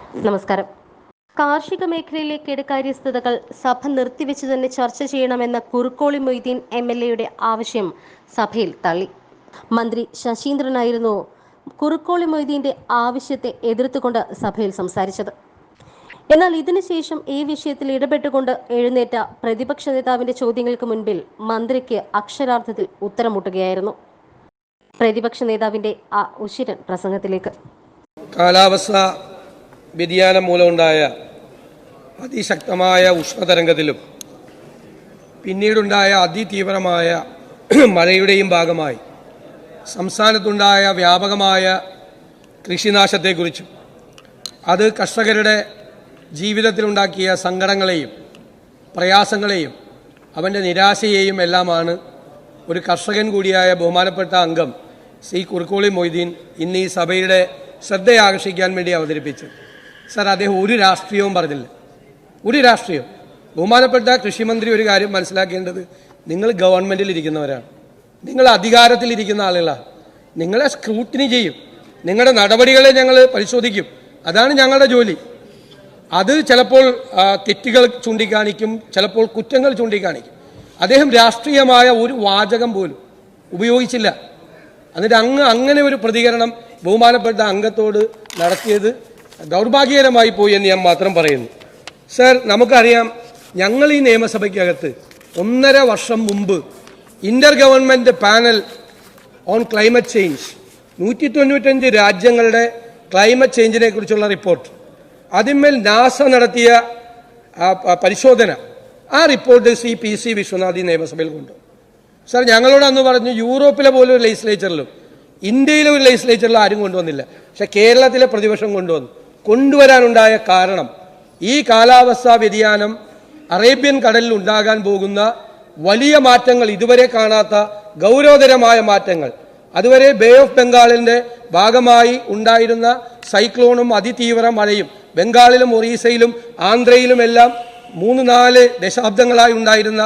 നമസ്കാരം. കാർഷിക മേഖലയിലെ കെടുകാര്യസ്ഥതകൾ സഭ നിർത്തിവെച്ച് തന്നെ ചർച്ച ചെയ്യണമെന്ന കുറുക്കോളി മൊയ്തീൻ MLA ആവശ്യം സഭയിൽ തള്ളി. മന്ത്രി ശശീന്ദ്രനായിരുന്നു കുറുക്കോളി മൊയ്തീന്റെ ആവശ്യത്തെ എതിർത്തുകൊണ്ട് സഭയിൽ സംസാരിച്ചത്. എന്നാൽ ഇതിനുശേഷം ഈ വിഷയത്തിൽ ഇടപെട്ടുകൊണ്ട് എഴുന്നേറ്റ പ്രതിപക്ഷ നേതാവിന്റെ ചോദ്യങ്ങൾക്ക് മുൻപിൽ മന്ത്രിക്ക് അക്ഷരാർത്ഥത്തിൽ ഉത്തരം മുട്ടുകയായിരുന്നു. പ്രതിപക്ഷ നേതാവിന്റെ ആ ഉശിരൻ പ്രസംഗത്തിലേക്ക്. കാലാവസ്ഥ വ്യതിയാനം മൂലമുണ്ടായ അതിശക്തമായ ഉഷ്ണതരംഗത്തിലും പിന്നീടുണ്ടായ അതിതീവ്രമായ മഴയുടെയും ഭാഗമായി സംസ്ഥാനത്തുണ്ടായ വ്യാപകമായ കൃഷിനാശത്തെക്കുറിച്ചും അത് കർഷകരുടെ ജീവിതത്തിലുണ്ടാക്കിയ സങ്കടങ്ങളെയും പ്രയാസങ്ങളെയും അവൻ്റെ നിരാശയെയും എല്ലാമാണ് ഒരു കർഷകൻ കൂടിയായ ബഹുമാനപ്പെട്ട അംഗം ശ്രീ കുറുക്കോളി മൊയ്തീൻ ഇന്ന് ഈ സഭയുടെ ശ്രദ്ധയാകർഷിക്കാൻ വേണ്ടി അവതരിപ്പിച്ചു. സർ, അദ്ദേഹം ഒരു രാഷ്ട്രീയവും പറഞ്ഞില്ല. ഒരു രാഷ്ട്രീയം. ബഹുമാനപ്പെട്ട കൃഷിമന്ത്രി ഒരു കാര്യം മനസ്സിലാക്കേണ്ടത്, നിങ്ങൾ ഗവൺമെൻറ്റിൽ ഇരിക്കുന്നവരാണ്, നിങ്ങൾ അധികാരത്തിലിരിക്കുന്ന ആളുകളാണ്. നിങ്ങളെ സ്ക്രൂട്ടിനി ചെയ്യും, നിങ്ങളുടെ നടപടികളെ ഞങ്ങൾ പരിശോധിക്കും. അതാണ് ഞങ്ങളുടെ ജോലി. അത് ചിലപ്പോൾ തെറ്റുകൾ ചൂണ്ടിക്കാണിക്കും, ചിലപ്പോൾ കുറ്റങ്ങൾ ചൂണ്ടിക്കാണിക്കും. അദ്ദേഹം രാഷ്ട്രീയമായ ഒരു വാചകം പോലും ഉപയോഗിച്ചില്ല. എന്നിട്ട് അങ്ങനെ ഒരു പ്രതികരണം ബഹുമാനപ്പെട്ട അംഗത്തോട് നടത്തിയത് ദൗർഭാഗ്യകരമായി പോയി എന്ന് ഞാൻ മാത്രം പറയുന്നു. സർ, നമുക്കറിയാം, ഞങ്ങൾ ഈ നിയമസഭയ്ക്കകത്ത് 1.5 വർഷം മുമ്പ് Inter government panel on climate change 195 രാജ്യങ്ങളുടെ ക്ലൈമറ്റ് ചേഞ്ചിനെ കുറിച്ചുള്ള റിപ്പോർട്ട്, അതിന്മേൽ നാസ നടത്തിയ പരിശോധന, ആ റിപ്പോർട്ട് ശ്രീ PC വിശ്വനാഥ് നിയമസഭയിൽ കൊണ്ടുവന്നു. സർ, ഞങ്ങളോട് അന്ന് പറഞ്ഞു, യൂറോപ്പിലെ പോലും ഒരു ലെജിസ്ലേച്ചറിലും ഇന്ത്യയിലെ ഒരു ലെജിസ്ലേച്ചറിലും ആരും കൊണ്ടുവന്നില്ല. പക്ഷെ കേരളത്തിലെ പ്രതിപക്ഷം കൊണ്ടുവരാനുണ്ടായ കാരണം ഈ കാലാവസ്ഥാ വ്യതിയാനം അറേബ്യൻ കടലിൽ ഉണ്ടാകാൻ പോകുന്ന വലിയ മാറ്റങ്ങൾ, ഇതുവരെ കാണാത്ത ഗൗരവതരമായ മാറ്റങ്ങൾ, അതുവരെ ബേ ഓഫ് ബംഗാളിന്റെ ഭാഗമായി ഉണ്ടായിരുന്ന സൈക്ലോണും അതിതീവ്ര മഴയും ബംഗാളിലും ഒറീസയിലും ആന്ധ്രയിലുമെല്ലാം 3-4 ദശാബ്ദങ്ങളായി ഉണ്ടായിരുന്ന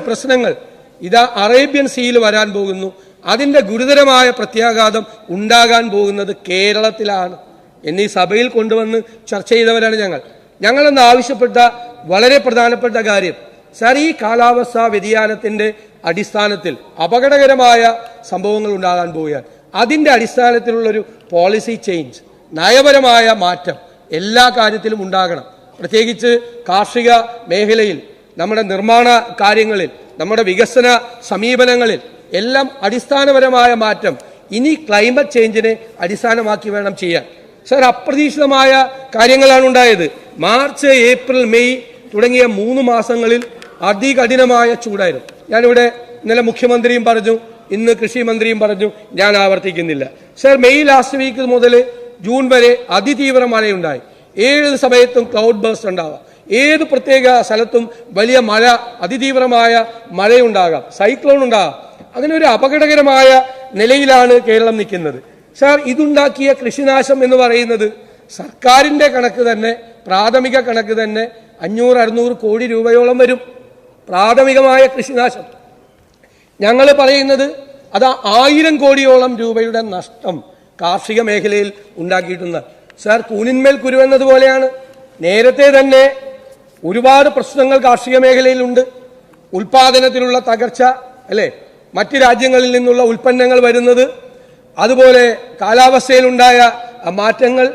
പ്രശ്നങ്ങൾ ഇതാ അറേബ്യൻ സീയിൽ വരാൻ പോകുന്നു. അതിന്റെ ഗുരുതരമായ പ്രത്യാഘാതം ഉണ്ടാകാൻ പോകുന്നത് കേരളത്തിലാണ് എന്നീ സഭയിൽ കൊണ്ടുവന്ന് ചർച്ച ചെയ്തവരാണ് ഞങ്ങളെന്ന് ആവശ്യപ്പെട്ട വളരെ പ്രധാനപ്പെട്ട കാര്യം. സാർ, ഈ കാലാവസ്ഥാ വ്യതിയാനത്തിന്റെ അടിസ്ഥാനത്തിൽ അപകടകരമായ സംഭവങ്ങൾ ഉണ്ടാകാൻ പോവുകയാണ്. അതിന്റെ അടിസ്ഥാനത്തിലുള്ളൊരു പോളിസി ചേഞ്ച്, നയപരമായ മാറ്റം എല്ലാ കാര്യത്തിലും ഉണ്ടാകണം. പ്രത്യേകിച്ച് കാർഷിക മേഖലയിൽ, നമ്മുടെ നിർമ്മാണ കാര്യങ്ങളിൽ, നമ്മുടെ വികസന സമീപനങ്ങളിൽ എല്ലാം അടിസ്ഥാനപരമായ മാറ്റം ഇനി ക്ലൈമറ്റ് ചേഞ്ചിനെ അടിസ്ഥാനമാക്കി വേണം ചെയ്യാൻ. സർ, അപ്രതീക്ഷിതമായ കാര്യങ്ങളാണ് ഉണ്ടായത്. മാർച്ച്, ഏപ്രിൽ, മെയ് തുടങ്ങിയ 3 മാസങ്ങളിൽ അതികഠിനമായ ചൂടായിരുന്നു. ഞാനിവിടെ ഇന്നലെ മുഖ്യമന്ത്രിയും പറഞ്ഞു, ഇന്ന് കൃഷി മന്ത്രിയും പറഞ്ഞു, ഞാൻ ആവർത്തിക്കുന്നില്ല. സർ, മെയ് ലാസ്റ്റ് വീക്ക് മുതൽ ജൂൺ വരെ അതിതീവ്ര മഴയുണ്ടായി. ഏത് സമയത്തും ക്ലൗഡ് ബേസ്റ്റ് ഉണ്ടാവാം, ഏത് പ്രത്യേക സ്ഥലത്തും വലിയ മഴ, അതിതീവ്രമായ മഴയുണ്ടാകാം, സൈക്ലോൺ ഉണ്ടാകാം. അതിനൊരു അപകടകരമായ നിലയിലാണ് കേരളം നിൽക്കുന്നത്. സാർ, ഇതുണ്ടാക്കിയ കൃഷിനാശം എന്ന് പറയുന്നത് സർക്കാരിന്റെ കണക്ക് തന്നെ, പ്രാഥമിക കണക്ക് തന്നെ 500-600 കോടി രൂപയോളം വരും. പ്രാഥമികമായ കൃഷിനാശം. ഞങ്ങൾ പറയുന്നത് അത് 1000 കോടിയോളം രൂപയുടെ നഷ്ടം കാർഷിക മേഖലയിൽ ഉണ്ടാക്കിയിട്ടുണ്ട്. സാർ, കൂനിന്മേൽ കുരുവെന്നതുപോലെയാണ്. നേരത്തെ തന്നെ ഒരുപാട് പ്രശ്നങ്ങൾ കാർഷിക മേഖലയിലുണ്ട്. ഉൽപാദനത്തിലുള്ള തകർച്ച, അല്ലേ, മറ്റ് രാജ്യങ്ങളിൽ നിന്നുള്ള ഉൽപ്പന്നങ്ങൾ വരുന്നത്, അതുപോലെ കാലാവസ്ഥയിലുണ്ടായ മാറ്റങ്ങൾ,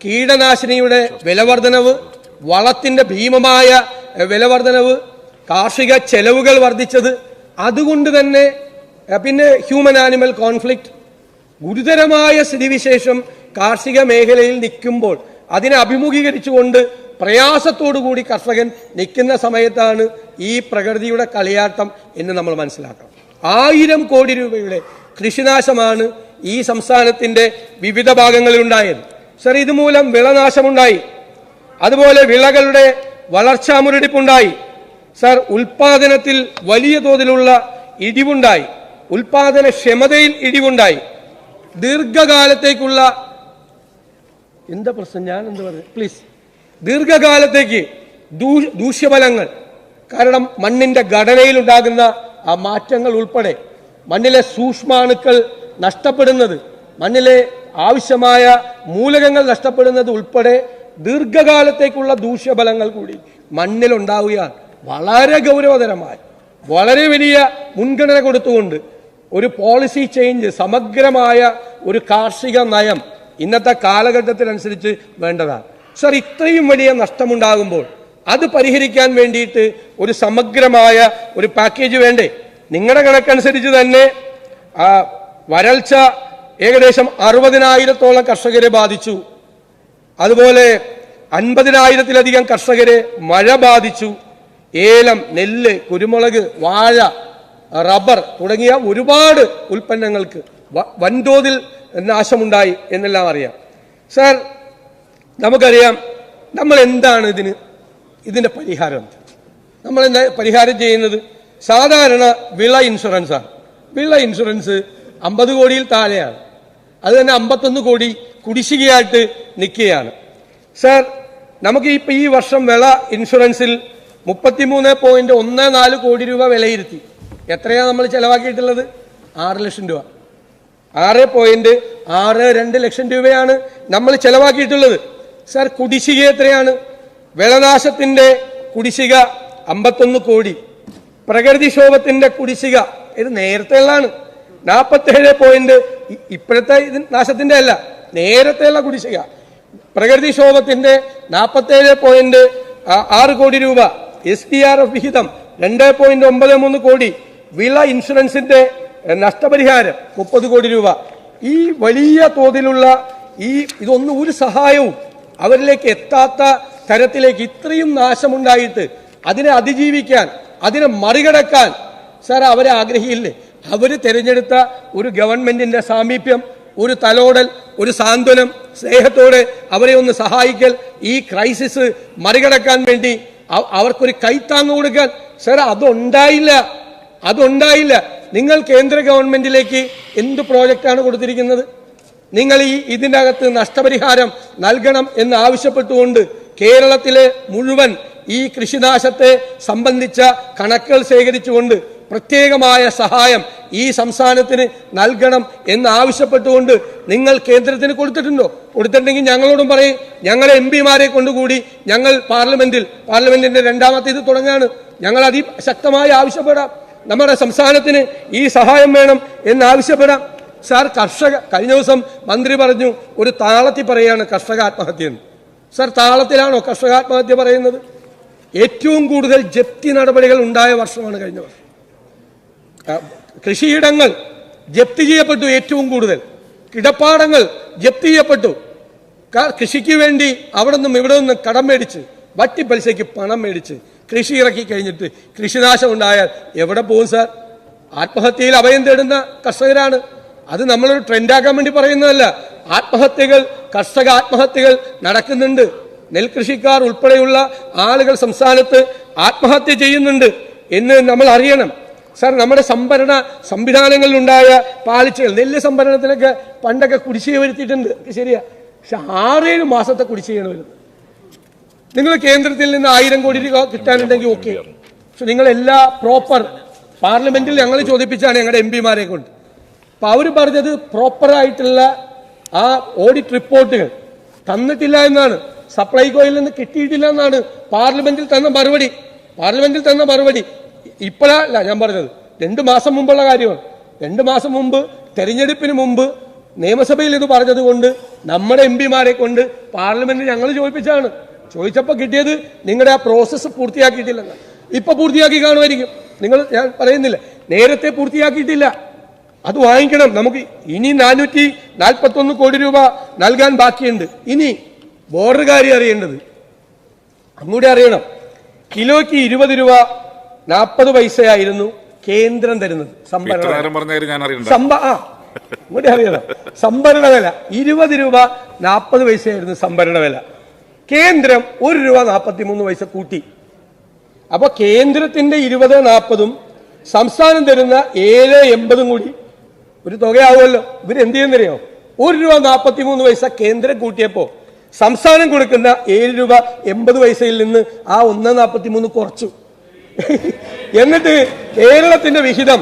കീടനാശിനിയുടെ വിലവർദ്ധനവ്, വളത്തിന്റെ ഭീമമായ വിലവർദ്ധനവ്, കാർഷിക ചെലവുകൾ വർദ്ധിച്ചത്, അതുകൊണ്ട് തന്നെ പിന്നെ ഹ്യൂമൻ ആനിമൽ കോൺഫ്ലിക്റ്റ്, ഗുരുതരമായ സ്ഥിതിവിശേഷം കാർഷിക മേഖലയിൽ നിൽക്കുമ്പോൾ അതിനെ അഭിമുഖീകരിച്ചുകൊണ്ട് പ്രയാസത്തോടുകൂടി കർഷകൻ നിൽക്കുന്ന സമയത്താണ് ഈ പ്രകൃതിയുടെ കളിയാട്ടം എന്ന് നമ്മൾ മനസ്സിലാക്കണം. 1000 കോടി രൂപയുടെ കൃഷിനാശമാണ് ഈ സംസ്ഥാനത്തിന്റെ വിവിധ ഭാഗങ്ങളിൽ ഉണ്ടായത്. സർ, ഇതുമൂലം വിളനാശമുണ്ടായി, അതുപോലെ വിളകളുടെ വളർച്ചാ മുരടിപ്പുണ്ടായി. സർ, ഉൽപാദനത്തിൽ വലിയ തോതിലുള്ള ഇടിവുണ്ടായി, ഉൽപാദനക്ഷമതയിൽ ഇടിവുണ്ടായി. ദീർഘകാലത്തേക്കുള്ള ദീർഘകാലത്തേക്ക് ദൂഷ്യഫലങ്ങൾ, കാരണം മണ്ണിന്റെ ഘടനയിലുണ്ടാകുന്ന ആ മാറ്റങ്ങൾ ഉൾപ്പെടെ, മണ്ണിലെ സൂക്ഷ്മാണുക്കൾ നഷ്ടപ്പെടുന്നത്, മണ്ണിലെ ആവശ്യമായ മൂലകങ്ങൾ നഷ്ടപ്പെടുന്നത് ഉൾപ്പെടെ ദീർഘകാലത്തേക്കുള്ള ദൂഷ്യഫലങ്ങൾ കൂടി മണ്ണിലുണ്ടാവുകയാണ്. വളരെ ഗൗരവതരമായി വളരെ വലിയ മുൻഗണന കൊടുത്തുകൊണ്ട് ഒരു പോളിസി ചേഞ്ച്, സമഗ്രമായ ഒരു കാർഷിക നയം ഇന്നത്തെ കാലഘട്ടത്തിനനുസരിച്ച് വേണ്ടതാണ്. സർ, ഇത്രയും വലിയ നഷ്ടമുണ്ടാകുമ്പോൾ അത് പരിഹരിക്കാൻ വേണ്ടിയിട്ട് ഒരു സമഗ്രമായ ഒരു പാക്കേജ് വേണ്ടേ? നിങ്ങളുടെ കണക്കനുസരിച്ച് തന്നെ വരൾച്ച ഏകദേശം 60,000-ഓളം കർഷകരെ ബാധിച്ചു. അതുപോലെ 50,000-ത്തിലധികം കർഷകരെ മഴ ബാധിച്ചു. ഏലം, നെല്ല്, കുരുമുളക്, വാഴ, റബ്ബർ തുടങ്ങിയ ഒരുപാട് ഉൽപ്പന്നങ്ങൾക്ക് വൻതോതിൽ നാശമുണ്ടായി എന്നെല്ലാം അറിയാം. സർ, നമുക്കറിയാം നമ്മൾ എന്താണ് ഇതിന്റെ പരിഹാരം. നമ്മൾ എന്താ പരിഹാരം ചെയ്യുന്നത്? സാധാരണ വിള ഇൻഷുറൻസാണ്. വിള ഇൻഷുറൻസ് 50 കോടിയിൽ താഴെയാണ്. അത് തന്നെ 51 കോടി കുടിശ്ശികയായിട്ട് നിൽക്കുകയാണ്. സർ, നമുക്ക് ഇപ്പം ഈ വർഷം വിള ഇൻഷുറൻസിൽ 33.14 കോടി രൂപ വിലയിരുത്തി. എത്രയാണ് നമ്മൾ ചെലവാക്കിയിട്ടുള്ളത്? 6 ലക്ഷം രൂപ. 6.62 ലക്ഷം രൂപയാണ് നമ്മൾ ചെലവാക്കിയിട്ടുള്ളത്. സർ, കുടിശ്ശിക എത്രയാണ്? വിളനാശത്തിന്റെ കുടിശ്ശിക 51 കോടി. പ്രകൃതിക്ഷോഭത്തിന്റെ കുടിശ്ശിക ഇത് നേരത്തെയുള്ളതാണ് 47. ഇപ്പോഴത്തെ നാശത്തിന്റെ അല്ല, നേരത്തെയുള്ള കുടിശ്ശിക. പ്രകൃതിക്ഷോഭത്തിന്റെ 47.6 കോടി രൂപ. SDRF വിഹിതം 2.93 കോടി. വിള ഇൻഷുറൻസിന്റെ നഷ്ടപരിഹാരം 30 കോടി രൂപ. ഈ വലിയ തോതിലുള്ള ഇതൊന്നും ഒരു സഹായവും അവരിലേക്ക് എത്താത്ത തരത്തിലേക്ക് ഇത്രയും നാശമുണ്ടായിട്ട് അതിനെ അതിജീവിക്കാൻ, അതിനെ മറികടക്കാൻ സാർ അവരെ ആഗ്രഹിയില്ലേ? അവര് തിരഞ്ഞെടുത്ത ഒരു ഗവൺമെന്റിന്റെ സാമീപ്യം, ഒരു തലോടൽ, ഒരു സാന്ത്വനം, സ്നേഹത്തോടെ അവരെ ഒന്ന് സഹായിക്കൽ, ഈ ക്രൈസിസ് മറികടക്കാൻ വേണ്ടി അവർക്കൊരു കൈത്താങ്ങ് കൊടുക്കാൻ സാർ അതുണ്ടായില്ല. നിങ്ങൾ കേന്ദ്ര ഗവൺമെന്റിലേക്ക് എന്ത് പ്രോജക്റ്റാണ് കൊടുത്തിരിക്കുന്നത്? നിങ്ങൾ ഇതിൻ്റെ അകത്ത് നഷ്ടപരിഹാരം നൽകണം എന്ന് ആവശ്യപ്പെട്ടുകൊണ്ട് കേരളത്തിലെ മുഴുവൻ ഈ കൃഷിനാശത്തെ സംബന്ധിച്ച കണക്കുകൾ ശേഖരിച്ചുകൊണ്ട് പ്രത്യേകമായ സഹായം ഈ സംസ്ഥാനത്തിന് നൽകണം എന്ന് ആവശ്യപ്പെട്ടുകൊണ്ട് നിങ്ങൾ കേന്ദ്രത്തിന് കൊടുത്തിട്ടുണ്ടോ? കൊടുത്തിട്ടുണ്ടെങ്കിൽ ഞങ്ങളോടും പറയും. ഞങ്ങളെ MP-മാരെ കൊണ്ടുകൂടി ഞങ്ങൾ പാർലമെന്റിന്റെ രണ്ടാമത്തെ ഇത് തുടങ്ങാണ്. ഞങ്ങൾ അതിശക്തമായി ആവശ്യപ്പെടാം. നമ്മുടെ സംസ്ഥാനത്തിന് ഈ സഹായം വേണം എന്ന് ആവശ്യപ്പെടാം. സാർ, കഴിഞ്ഞ ദിവസം മന്ത്രി പറഞ്ഞു ഒരു താളത്തിൽ പറയാണ് കർഷക ആത്മഹത്യ എന്ന്. സാർ, താളത്തിലാണോ കർഷക ആത്മഹത്യ പറയുന്നത്? ഏറ്റവും കൂടുതൽ ജപ്തി നടപടികൾ ഉണ്ടായ വർഷമാണ് കഴിഞ്ഞ വർഷം. കൃഷിയിടങ്ങൾ ജപ്തി ചെയ്യപ്പെട്ടു. ഏറ്റവും കൂടുതൽ കിടപ്പാടങ്ങൾ ജപ്തി ചെയ്യപ്പെട്ടു. കൃഷിക്ക് വേണ്ടി അവിടെ നിന്നും ഇവിടെ നിന്നും കടം മേടിച്ച് വട്ടി പലിശയ്ക്ക് പണം മേടിച്ച് കൃഷി ഇറക്കി കഴിഞ്ഞിട്ട് കൃഷിനാശം ഉണ്ടായാൽ എവിടെ പോകും സാർ? ആത്മഹത്യയിൽ അഭയം തേടുന്ന കർഷകരാണ്. അത് നമ്മളൊരു ട്രെൻഡാക്കാൻ വേണ്ടി പറയുന്നതല്ല. കർഷക ആത്മഹത്യകൾ നടക്കുന്നുണ്ട്. നെൽകൃഷിക്കാർ ഉൾപ്പെടെയുള്ള ആളുകൾ സംസ്ഥാനത്ത് ആത്മഹത്യ ചെയ്യുന്നുണ്ട് എന്ന് നമ്മൾ അറിയണം. സാർ, നമ്മുടെ സംഭരണ സംവിധാനങ്ങളിലുണ്ടായ പാളിച്ചകൾ, നെല്ല് സംഭരണത്തിനൊക്കെ പണ്ടൊക്കെ കുടിശ്ശിക വരുത്തിയിട്ടുണ്ട്, ശരിയാ. പക്ഷെ 6-7 മാസത്തെ കുടിശ്ശികയാണ് വരുന്നത്. നിങ്ങൾ കേന്ദ്രത്തിൽ നിന്ന് 1000 കോടി രൂപ കിട്ടാനുണ്ടെങ്കിൽ ഓക്കെ. പക്ഷെ നിങ്ങളെല്ലാ പ്രോപ്പർ പാർലമെന്റിൽ ഞങ്ങൾ ചോദിപ്പിച്ചാണ് ഞങ്ങളുടെ MP-മാരെ കൊണ്ട്. അപ്പൊ അവർ പറഞ്ഞത് പ്രോപ്പറായിട്ടുള്ള ആ ഓഡിറ്റ് റിപ്പോർട്ടുകൾ തന്നിട്ടില്ല എന്നാണ്. സപ്ലൈകോയിൽ നിന്ന് കിട്ടിയിട്ടില്ല എന്നാണ് പാർലമെന്റിൽ തന്ന മറുപടി. ഇപ്പോഴല്ല ഞാൻ പറഞ്ഞത്, 2 മാസം മുമ്പുള്ള കാര്യമാണ്. 2 മാസം മുമ്പ്, തെരഞ്ഞെടുപ്പിന് മുമ്പ് നിയമസഭയിൽ ഇത് പറഞ്ഞത് കൊണ്ട് നമ്മുടെ MP-മാരെ കൊണ്ട് പാർലമെന്റിൽ ഞങ്ങൾ ചോദിച്ചപ്പോൾ കിട്ടിയത് നിങ്ങളുടെ ആ പ്രോസസ്സ് പൂർത്തിയാക്കിയിട്ടില്ലെന്ന്. ഇപ്പൊ പൂർത്തിയാക്കി കാണുമായിരിക്കും. ഞാൻ പറയുന്നില്ല, നേരത്തെ പൂർത്തിയാക്കിയിട്ടില്ല. അത് വാങ്ങിക്കണം. നമുക്ക് ഇനി 441 കോടി രൂപ നൽകാൻ ബാക്കിയുണ്ട്. ഇനി ബോർഡുകാരി അറിയേണ്ടത്, അങ്ങോട്ട് അറിയണം. കിലോയ്ക്ക് 20 രൂപ 40 പൈസയായിരുന്നു കേന്ദ്രം തരുന്നത്. സംഭരണ വില 20 രൂപ 40 പൈസയായിരുന്നു സംഭരണ വില. കേന്ദ്രം 1 രൂപ 43 പൈസ കൂട്ടി. അപ്പൊ കേന്ദ്രത്തിന്റെ 20-40 സംസ്ഥാനം തരുന്ന 7.80 കൂടി ഒരു തുകയാവുമല്ലോ. ഇവരെന്ത് ചെയ്യുന്നറിയോ? 1 രൂപ 43 പൈസ കേന്ദ്രം കൂട്ടിയപ്പോ സംസ്ഥാനം കൊടുക്കുന്ന 7 രൂപ 80 പൈസയിൽ നിന്ന് ആ 1.43 കുറച്ചു. എന്നിട്ട് കേരളത്തിന്റെ വിഹിതം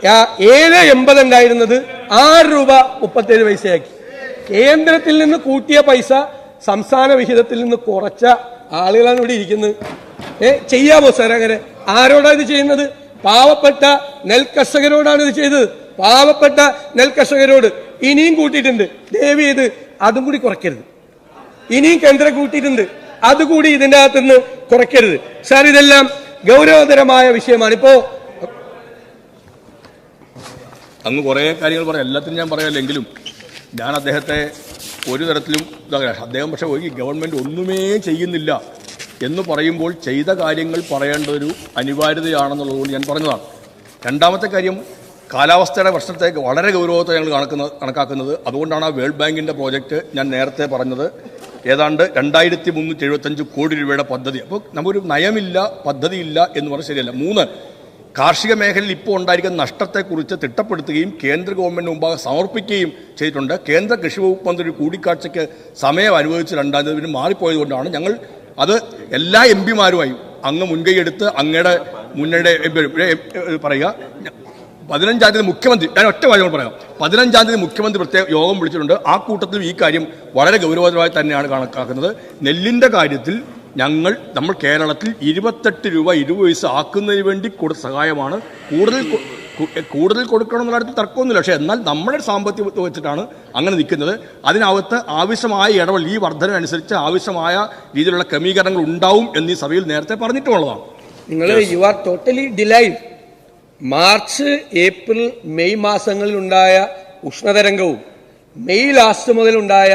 7.80 ഉണ്ടായിരുന്നത് 6 രൂപ 37 പൈസയാക്കി. കേന്ദ്രത്തിൽ നിന്ന് കൂട്ടിയ പൈസ സംസ്ഥാന വിഹിതത്തിൽ നിന്ന് കുറച്ച ആളുകളാണ് ഇവിടെ ഇരിക്കുന്നത്. ചെയ്യാമോ സാർ അങ്ങനെ? ആരോടാണ് ഇത് ചെയ്യുന്നത്? പാവപ്പെട്ട നെൽകർഷകരോടാണ് ഇത് ചെയ്തത്. പാവപ്പെട്ട നെൽകർഷകരോട്. ഇനിയും കൂട്ടിയിട്ടുണ്ട്, ദയവ് ചെയ്ത് അതും കൂടി കുറയ്ക്കരുത്. ഇനിയും കേന്ദ്രം കൂട്ടിയിട്ടുണ്ട്, അതുകൂടി ഇതിൻ്റെ അകത്തുനിന്ന് കുറയ്ക്കരുത് സാർ. ഇതെല്ലാം ഗൗരവതരമായ വിഷയമാണ്. ഇപ്പോ അങ്ങ് കുറേ കാര്യങ്ങൾ പറയാം, എല്ലാത്തിനും ഞാൻ പറയാമല്ലെങ്കിലും ഞാൻ അദ്ദേഹത്തെ ഒരു തരത്തിലും അദ്ദേഹം പക്ഷേ ഒരു ഗവൺമെൻറ് ഒന്നുമേ ചെയ്യുന്നില്ല എന്ന് പറയുമ്പോൾ ചെയ്ത കാര്യങ്ങൾ പറയേണ്ടതൊരു അനിവാര്യതയാണെന്നുള്ളതുകൊണ്ട് ഞാൻ പറഞ്ഞതാണ്. രണ്ടാമത്തെ കാര്യം, കാലാവസ്ഥയുടെ പ്രശ്നത്തേക്ക് വളരെ ഗൗരവത്തെ ഞങ്ങൾ കണക്കാക്കുന്നത്. അതുകൊണ്ടാണ് ആ വേൾഡ് ബാങ്കിൻ്റെ പ്രോജക്റ്റ് ഞാൻ നേരത്തെ പറഞ്ഞത്. ഏതാണ്ട് 2375 കോടി രൂപയുടെ പദ്ധതി. അപ്പോൾ നമുക്കൊരു നയമില്ല, പദ്ധതിയില്ല എന്ന് പറഞ്ഞാൽ ശരിയല്ല. 3, കാർഷിക മേഖലയിൽ ഇപ്പോൾ ഉണ്ടായിരിക്കുന്ന നഷ്ടത്തെക്കുറിച്ച് തിട്ടപ്പെടുത്തുകയും കേന്ദ്ര ഗവൺമെൻറ് മുമ്പാകെ സമർപ്പിക്കുകയും ചെയ്തിട്ടുണ്ട്. കേന്ദ്ര കൃഷി വകുപ്പ് മന്ത്രി കൂടിക്കാഴ്ചയ്ക്ക് സമയം അനുവദിച്ച് 2-ാം തീയതി പിന്നെ മാറിപ്പോയതുകൊണ്ടാണ് ഞങ്ങൾ അത് എല്ലാ എം പിമാരുമായും അങ്ങ് മുൻകൈയെടുത്ത് അങ്ങയുടെ മുന്നണിയുടെ പറയുക 15-ാം തീയതി മുഖ്യമന്ത്രി, ഞാൻ ഒറ്റ കാര്യങ്ങൾ പറയാം, 15-ാം തീയതി മുഖ്യമന്ത്രി പ്രത്യേക യോഗം വിളിച്ചിട്ടുണ്ട്. ആ കൂട്ടത്തിൽ ഈ കാര്യം വളരെ ഗൗരവതരമായി തന്നെയാണ് കണക്കാക്കുന്നത്. നെല്ലിൻ്റെ കാര്യത്തിൽ നമ്മൾ കേരളത്തിൽ 28 രൂപ 20 പൈസ ആക്കുന്നതിന് വേണ്ടി കൊടുത്ത സഹായമാണ്. കൂടുതൽ കൊടുക്കണം എന്നുള്ള കാര്യത്തിൽ തർക്കമൊന്നുമില്ല. പക്ഷേ എന്നാൽ നമ്മുടെ സാമ്പത്തികം വെച്ചിട്ടാണ് അങ്ങനെ നിൽക്കുന്നത്. അതിനകത്ത് ആവശ്യമായ ഇടപെടൽ, ഈ വർധന അനുസരിച്ച് ആവശ്യമായ രീതിയിലുള്ള ക്രമീകരണങ്ങൾ ഉണ്ടാവും എന്ന് ഈ സഭയിൽ നേരത്തെ പറഞ്ഞിട്ടുള്ളതാണ്. നിങ്ങൾ you are totally delayed. March, April, May മാസങ്ങളിലുണ്ടായ ഉഷ്ണതരംഗവും മെയ് ലാസ്റ്റ് മുതലുണ്ടായ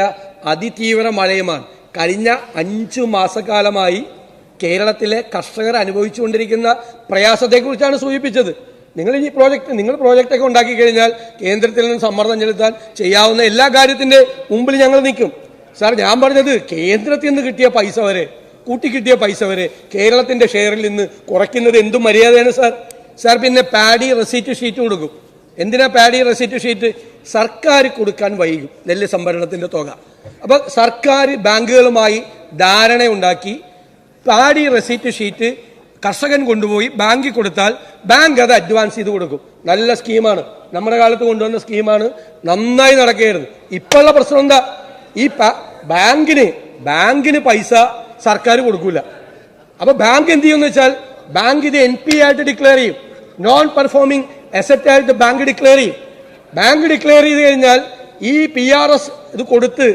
അതിതീവ്ര മഴയുമാണ് കഴിഞ്ഞ 5 മാസക്കാലമായി കേരളത്തിലെ കർഷകർ അനുഭവിച്ചുകൊണ്ടിരിക്കുന്ന പ്രയാസത്തെക്കുറിച്ചാണ് സൂചിപ്പിച്ചത്. നിങ്ങൾ പ്രോജക്റ്റൊക്കെ ഉണ്ടാക്കി കഴിഞ്ഞാൽ കേന്ദ്രത്തിൽ നിന്ന് സമ്മർദ്ദം ചെലുത്താൻ ചെയ്യാവുന്ന എല്ലാ കാര്യത്തിന്റെ മുമ്പിൽ ഞങ്ങൾ നിൽക്കും സാർ. ഞാൻ പറഞ്ഞത് കേന്ദ്രത്തിൽ നിന്ന് കിട്ടിയ പൈസ വരെ, കൂട്ടിക്കിട്ടിയ പൈസ വരെ കേരളത്തിന്റെ ഷെയറിൽ നിന്ന് കുറയ്ക്കുന്നത് എന്തും മര്യാദയാണ് സാർ. സാർ പിന്നെ പാഡി റെസീറ്റ് ഷീറ്റ് കൊടുക്കും. എന്തിനാ പാഡി റെസീറ്റ് ഷീറ്റ്? സർക്കാർ കൊടുക്കാൻ വൈകും നെല്ല് സംഭരണത്തിന്റെ തുക. അപ്പൊ സർക്കാർ ബാങ്കുകളുമായി ധാരണയുണ്ടാക്കി പാഡി റെസീറ്റ് ഷീറ്റ് കർഷകൻ കൊണ്ടുപോയി ബാങ്കിൽ കൊടുത്താൽ ബാങ്ക് അത് അഡ്വാൻസ് ചെയ്ത് കൊടുക്കും. നല്ല സ്കീമാണ്, നമ്മുടെ കാലത്ത് കൊണ്ടുവന്ന സ്കീമാണ്, നന്നായി നടക്കുകയായിരുന്നു. ഇപ്പോഴുള്ള പ്രശ്നം എന്താ? ഈ ബാങ്കിന് പൈസ സർക്കാർ കൊടുക്കൂല. അപ്പൊ ബാങ്ക് എന്ത് ചെയ്യുമെന്ന് വെച്ചാൽ ബാങ്ക് ഇത് NPA ആയിട്ട് ഡിക്ലെയർ ചെയ്യും, നോൺ പെർഫോമിംഗ് അസറ്റ് ആയിട്ട് ബാങ്ക് ഡിക്ലെയർ ചെയ്യും. ബാങ്ക് ഡിക്ലെയർ ചെയ്ത് കഴിഞ്ഞാൽ ഈ PRS ഇത് കൊടുത്ത്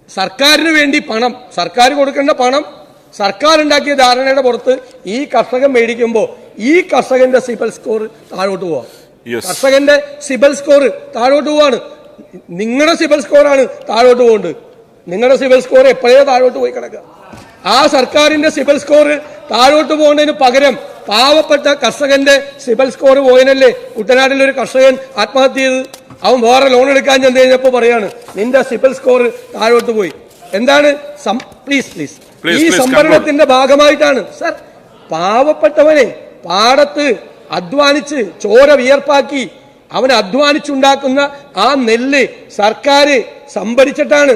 സർക്കാരിന് വേണ്ടി പണം, സർക്കാർ കൊടുക്കേണ്ട പണം സർക്കാർ ഉണ്ടാക്കിയ ധാരണയുടെ പുറത്ത് ഈ കർഷകൻ മേടിക്കുമ്പോൾ ഈ കർഷകന്റെ സിബിൽ സ്കോർ താഴോട്ട് പോവാം. കർഷകന്റെ സിബിൽ സ്കോർ താഴോട്ട് പോവാണ്. നിങ്ങളുടെ സിബിൽ സ്കോറാണ് താഴോട്ട് പോകുന്നത്. നിങ്ങളുടെ സിബിൽ സ്കോർ എപ്പോഴേ താഴോട്ട് പോയി കിടക്കുക. ആ സർക്കാരിന്റെ സിബിൽ സ്കോർ താഴോട്ട് പോകുന്നതിന് പകരം പാവപ്പെട്ട കർഷകന്റെ സിബിൽ സ്കോർ പോയനല്ലേ കുട്ടനാട്ടിൽ ഒരു കർഷകൻ ആത്മഹത്യ ചെയ്ത്. അവൻ വേറെ ലോൺ എടുക്കാൻ ചെന്ന് കഴിഞ്ഞപ്പോൾ പറയാണ് നിന്റെ സിബിൽ സ്കോർ താഴോട്ട് പോയി. എന്താണ്? പ്ലീസ് ഈ സംഭരണത്തിന്റെ ഭാഗമായിട്ടാണ് സർ. പാവപ്പെട്ടവനെ പാടത്ത് അധ്വാനിച്ച് ചോര വിയർപ്പാക്കി അവൻ അധ്വാനിച്ചുണ്ടാക്കുന്ന ആ നെല്ല് സർക്കാർ സംഭരിച്ചിട്ടാണ്.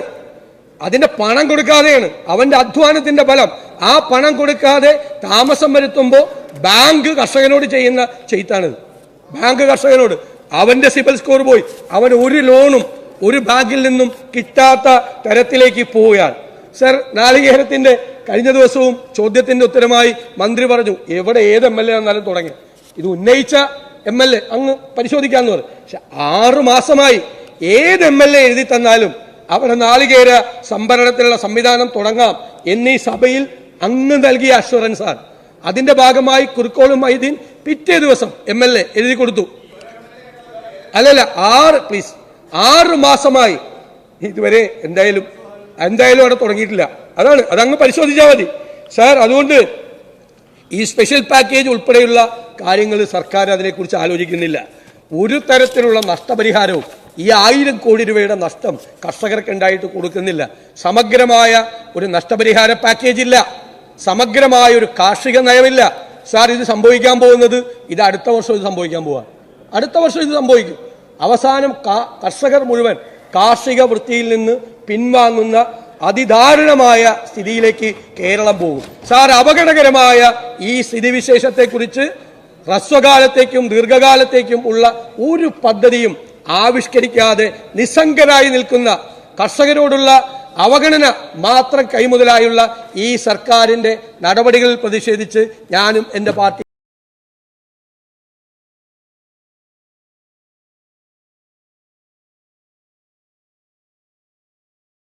അതിന്റെ പണം കൊടുക്കാതെയാണ് അവന്റെ അധ്വാനത്തിന്റെ ഫലം. ആ പണം കൊടുക്കാതെ താമസം വരുത്തുമ്പോൾ ബാങ്ക് കർഷകനോട് ചെയ്യുന്ന ചെയ്ത്താണിത്. ബാങ്ക് കർഷകനോട് അവന്റെ സിബിൽ സ്കോർ പോയി, അവൻ ഒരു ലോണും ഒരു ബാങ്കിൽ നിന്നും കിട്ടാത്ത തരത്തിലേക്ക് പോവുകയാണ് സർ. നാളികേരത്തിന്റെ കഴിഞ്ഞ ദിവസവും ചോദ്യത്തിന്റെ ഉത്തരമായി മന്ത്രി പറഞ്ഞു ഏത് MLA ആണെന്നാലും തുടങ്ങി ഇത് ഉന്നയിച്ച MLA അങ്ങ് പരിശോധിക്കാന്ന് പറഞ്ഞു. പക്ഷെ 6 മാസമായി ഏത് MLA എഴുതി തന്നാലും അവരുടെ നാളികേര സംഭരണത്തിലുള്ള സംവിധാനം തുടങ്ങാം എന്നീ സഭയിൽ അങ്ങ് നൽകിയ അഷ്വറൻസ് ആണ്. അതിന്റെ ഭാഗമായി കുറുക്കോളും മൈദീൻ പിറ്റേ ദിവസം MLA എഴുതി കൊടുത്തു. അല്ലല്ല 6 മാസമായി ഇതുവരെ എന്തായാലും അവിടെ തുടങ്ങിയിട്ടില്ല. അതങ്ങ് പരിശോധിച്ചാൽ മതി സാർ. അതുകൊണ്ട് ഈ സ്പെഷ്യൽ പാക്കേജ് ഉൾപ്പെടെയുള്ള കാര്യങ്ങൾ സർക്കാർ അതിനെക്കുറിച്ച് ആലോചിക്കുന്നില്ല. ഒരു തരത്തിലുള്ള നഷ്ടപരിഹാരവും ഈ 1000 കോടി രൂപയുടെ നഷ്ടം കർഷകർക്ക് ഉണ്ടായിട്ട് കൊടുക്കുന്നില്ല. സമഗ്രമായ ഒരു നഷ്ടപരിഹാര പാക്കേജ് ഇല്ല, സമഗ്രമായ ഒരു കാർഷിക നയമില്ല സാർ. ഇത് സംഭവിക്കാൻ പോകുന്നത് അടുത്ത വർഷം ഇത് സംഭവിക്കാൻ പോവാ. അടുത്ത വർഷം ഇത് സംഭവിക്കും. അവസാനം കർഷകർ മുഴുവൻ കാർഷിക വൃത്തിയിൽ നിന്ന് പിൻവാങ്ങുന്ന അതിദാരുണമായ സ്ഥിതിയിലേക്ക് കേരളം പോകും സാർ. അപകടകരമായ ഈ സ്ഥിതിവിശേഷത്തെക്കുറിച്ച് ഹ്രസ്വകാലത്തേക്കും ദീർഘകാലത്തേക്കും ഉള്ള ഒരു പദ്ധതിയും ആവിഷ്കരിക്കാതെ നിസ്സംഗരായി നിൽക്കുന്ന കർഷകരോടുള്ള അവഗണന മാത്രം കൈമുതലായുള്ള ഈ സർക്കാരിന്റെ നടപടികളിൽ പ്രതിഷേധിച്ച് ഞാനും എൻ്റെ പാർട്ടി